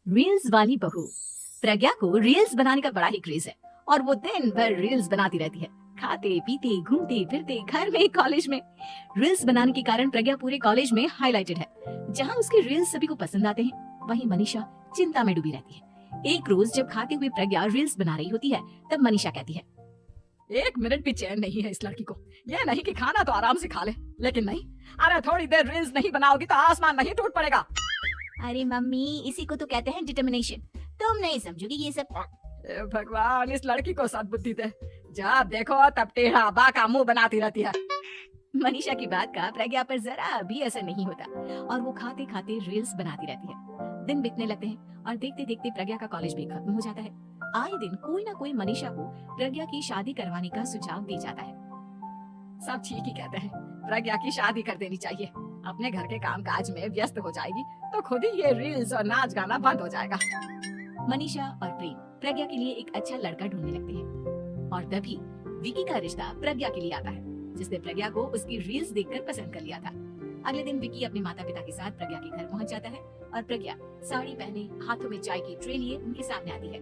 Reels वाली बहू। प्रज्ञा को रील्स बनाने का बड़ा ही क्रेज है और वो दिन भर रील्स बनाती रहती है। खाते पीते घूमते फिरते घर में कॉलेज में रील्स बनाने के कारण प्रज्ञा पूरे कॉलेज में हाईलाइटेड है। जहाँ उसके रील्स सभी को पसंद आते हैं, वहीं मनीषा चिंता में डूबी रहती है। एक रोज जब खाते हुए प्रज्ञा रील्स बना रही होती है, तब मनीषा कहती है, एक मिनट भी चैन नहीं है इस लड़की को। ये नहीं कि खाना तो आराम से खा ले, लेकिन नहीं, अरे थोड़ी देर रील्स नहीं बनाओगी तो आसमान नहीं टूट पड़ेगा। अरे मम्मी, इसी को तो कहते हैं डिटर्मिनेशन। तुम नहीं समझोगी ये सब। भगवान, इस लड़की को सद्बुद्धि दे। जब देखो तब टेढ़ा बाका मुंह बनाती रहती है। मनीषा की बात का प्रज्ञा पर जरा भी असर नहीं होता और वो खाते खाते रील्स बनाती रहती है। दिन बीतने लगते हैं और देखते देखते प्रज्ञा का कॉलेज भी खत्म हो जाता है। आए दिन कोई ना कोई मनीषा को प्रज्ञा की शादी करवाने का सुझाव दे जाता है। सब ठीक ही कहते हैं, प्रज्ञा की शादी कर देनी चाहिए। अपने घर के काम काज में व्यस्त हो जाएगी तो खुद ही ये रील्स और नाच गाना बंद हो जाएगा। मनीषा और प्रेम प्रज्ञा के लिए एक अच्छा लड़का ढूंढने लगते हैं और तभी विकी का रिश्ता प्रज्ञा के लिए आता है, जिसने प्रज्ञा को उसकी रील्स देखकर पसंद कर लिया था। अगले दिन विकी अपने माता पिता के साथ प्रज्ञा के घर पहुंच जाता है और प्रज्ञा साड़ी पहने हाथों में चाय की ट्रे लिए उनके सामने आती है।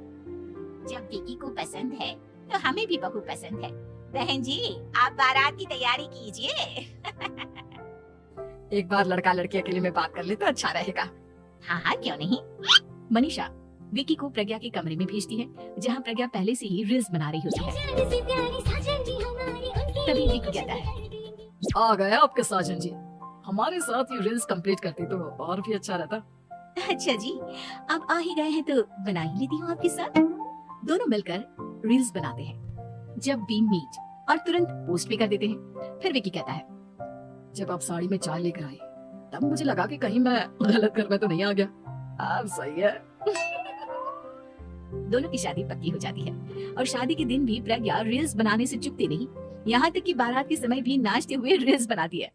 जब विकी को पसंद है तो हमें भी बहू पसंद है। बहन जी, आप बारात की तैयारी कीजिए। एक बार लड़का लड़की के लिए में बात कर ले तो अच्छा रहेगा। हाँ हाँ, क्यों नहीं। मनीषा विकी को प्रज्ञा के कमरे में भेजती है, जहाँ प्रज्ञा पहले से ही रील्स बना रही होती है। तभी विकी कहता है, आ गए आपके साजन जी, हमारे साथ ये रील्स कंप्लीट करती तो और भी अच्छा रहता। अच्छा जी, अब आ ही गए हैं तो बना ही लेती हूँ आपके साथ। दोनों मिलकर रील्स बनाते हैं। जब वी मीट और तुरंत पोस्ट भी कर देते हैं। फिर विकी कहता है, जब आप साड़ी में चाय लेकर आई तब मुझे लगा कि कहीं मैं गलत घर में तो नहीं आ गया। आप सही है। दोनों की शादी पक्की हो जाती है और शादी के दिन भी प्रज्ञा रील्स बनाने से चुकती नहीं। यहाँ तक कि बारात के समय भी नाचते हुए रील्स बनाती है।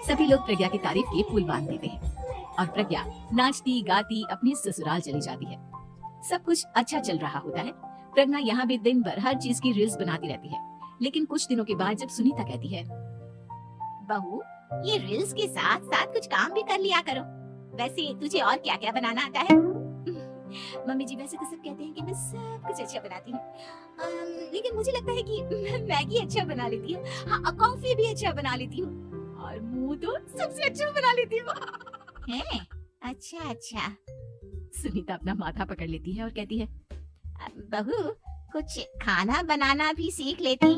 सभी लोग प्रज्ञा की तारीफ के पुल बांध देते हैं और प्रज्ञा नाचती गाती अपने ससुराल चली जाती है। सब कुछ अच्छा चल रहा होता है। प्रज्ञा यहाँ भी दिन भर हर चीज की रील्स बनाती रहती है। लेकिन कुछ दिनों के बाद जब सुनीता कहती है, बहू, ये रील्स के साथ साथ कुछ काम भी कर लिया करो। वैसे तुझे और क्या क्या बनाना आता है? मम्मी जी, वैसे तो सब कहते हैं कि मैं सब कुछ अच्छा बनाती हूँ, लेकिन मुझे लगता है कि मैं मैगी अच्छा बना लेती हूँ, हाँ, कॉफी भी अच्छा बना लेती हूँ और मुंह तो सबसे अच्छा बना लेती हूँ। हैं? अच्छा अच्छा। सुनीता अपना माथा पकड़ लेती है और कहती है, बहू, कुछ खाना बनाना भी सीख लेती।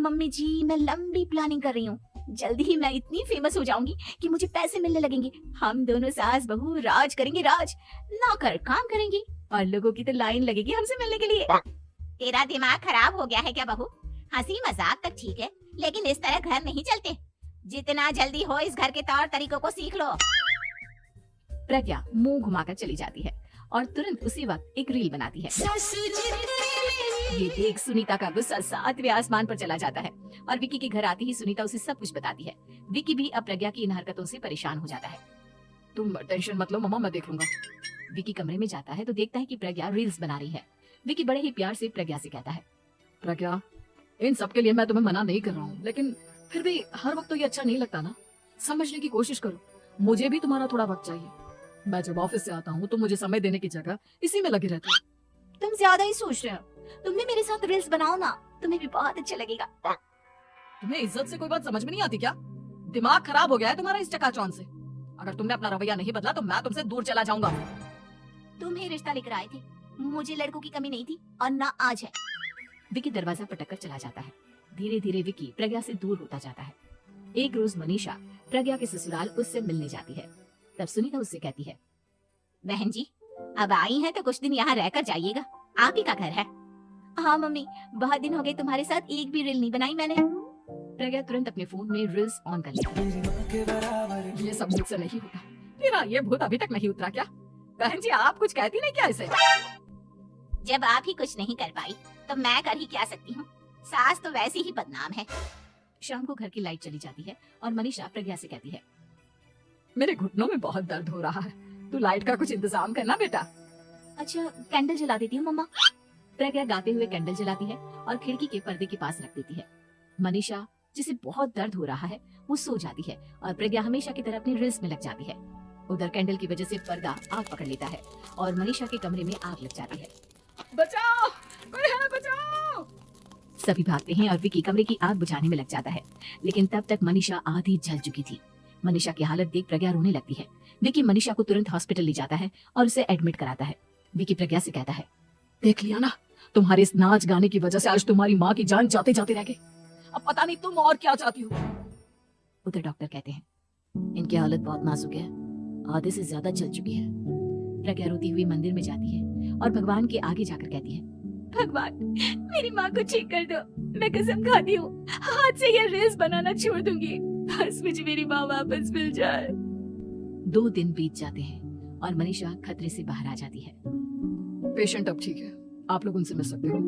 मम्मी जी, मैं लंबी प्लानिंग कर रही हूँ। जल्दी ही मैं इतनी फेमस हो जाऊंगी कि मुझे पैसे मिलने लगेंगे। हम दोनों सास बहू राज करेंगे, राज। नौकर काम करेंगे और लोगों की तो लाइन लगेगी हमसे मिलने के लिए। तेरा दिमाग खराब हो गया है क्या बहू? हंसी मजाक तक ठीक है, लेकिन इस तरह घर नहीं चलते। जितना जल्दी हो इस घर के तौर तरीकों को सीख लो। प्रज्ञा मुंह घुमाकर चली जाती है और तुरंत उसी वक्त एक रील बनाती है। ये देख सुनीता का गुस्सा 7वें आसमान पर चला जाता है और विकी के घर आते ही सुनीता उसे सब कुछ बताती है। विकी भी अब प्रज्ञा की इन हरकतों से परेशान हो जाता है। तुम टेंशन मत लो मम्मा, मैं देख लूंगा। विकी कमरे में जाता है तो देखता है कि प्रज्ञा रील्स बना रही है। विकी बड़े ही प्यार से प्रज्ञा से कहता है, प्रज्ञा, इन सब के लिए मैं तुम्हें मना नहीं कर रहा हूँ, लेकिन फिर भी हर वक्त तो ये अच्छा नहीं लगता ना। समझने की कोशिश करो, मुझे भी तुम्हारा थोड़ा वक्त चाहिए। मैं जब ऑफिस से आता हूँ तो मुझे समय देने की जगह इसी में लगे रहते हो। तुम ज्यादा ही सोच रहे हो। तुम भी मेरे साथ रील्स बनाओ ना, तुम्हें भी बहुत अच्छा लगेगा। तुम्हें इज्जत से कोई बात समझ में नहीं आती क्या? दिमाग खराब हो गया है तुम्हारा इस चकाचौंध से। अगर तुमने अपना रवैया नहीं बदला तो मैं तुमसे दूर चला जाऊंगा। तुम ही रिश्ता लेकर आए थे, मुझे लड़कों की कमी नहीं थी और ना आज है। विकी दरवाजा पटक कर चला जाता है। धीरे धीरे विकी प्रज्ञा से दूर होता जाता है। एक रोज मनीषा प्रज्ञा के ससुराल उससे मिलने जाती है। तब सुनीता उससे कहती है, बहन जी, अब आई हैं तो कुछ दिन यहाँ रहकर जाइएगा। आप ही का घर है। हाँ मम्मी, बहुत दिन हो गए तुम्हारे साथ एक भी रील नहीं बनाई मैंने। प्रज्ञा तुरंत अपने फोन में रील्स ऑन कर लेती है। ये सब मुझसे नहीं होता। तेरा ये भूत अभी तक नहीं उतरा क्या? बहन जी, आप कुछ कहती नहीं क्या इसे? जब आप ही कुछ नहीं कर पाई तो मैं कर ही क्या सकती हूँ। सास तो वैसे ही बदनाम है। शाम को घर की लाइट चली जाती है और मनीषा प्रज्ञा से कहती है, मेरे घुटनों में बहुत दर्द हो रहा है, तू लाइट का कुछ इंतजाम करना बेटा। अच्छा, कैंडल जला देती हूँ मम्मा। प्रज्ञा गाते हुए कैंडल जलाती है और खिड़की के पर्दे के पास रख देती है। मनीषा, जिसे बहुत दर्द हो रहा है, वो सो जाती है और प्रज्ञा हमेशा की तरह अपनी रील्स में लग जाती है। उधर कैंडल की वजह से पर्दा आग पकड़ लेता है और मनीषा के कमरे में आग लग जाती है। बचाओ, कोई है, बचाओ। सभी भागते हैं और विकी कमरे की आग बुझाने में लग जाता है, लेकिन तब तक मनीषा आधी जल चुकी थी। मनीषा की हालत देख प्रज्ञा रोने लगती है। विकी मनीषा को तुरंत हॉस्पिटल ले जाता है और उसे एडमिट कराता है। विकी प्रज्ञा से कहता है, देख लिया ना, तुम्हारे इस नाच गाने की वजह से आज तुम्हारी माँ की जान जाते जाते रह गई। अब पता नहीं तुम और क्या चाहती हो। उधर डॉक्टर कहते हैं, इनकी हालत बहुत नाजुक है, आधे से ज्यादा जल चुकी है। प्रज्ञा रोती हुई मंदिर में जाती है और भगवान के आगे जाकर कहती है, भगवान मेरी माँ को ठीक कर दो, मैं कसम खाती हूँ हाथ से ये रील्स बनाना छोड़ दूंगी, बस मुझे मेरी माँ वापस मिल जाए। 2 दिन बीत जाते हैं और मनीषा खतरे से बाहर आ जाती है। पेशेंट अब ठीक है, आप लोग उनसे मिल सकते हो।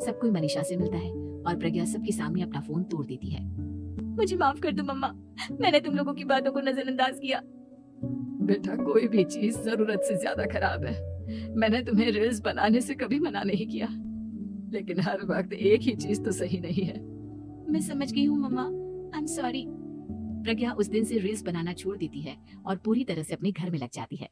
सब कोई मनीषा से मिलता है और प्रज्ञा सबके सामने अपना फोन तोड़ देती है। मुझे माफ कर दो मम्मा, मैंने तुम लोगों की बातों को नजरअंदाज किया। बेटा, कोई भी चीज जरूरत से ज्यादा खराब है। मैंने तुम्हें रील्स बनाने से कभी मना नहीं किया, लेकिन हर वक्त एक ही चीज तो सही नहीं है। मैं समझ गई हूँ मम्मा, आई एम सॉरी। प्रज्ञा उस दिन से रील्स बनाना छोड़ देती है और पूरी तरह से अपने घर में लग जाती है।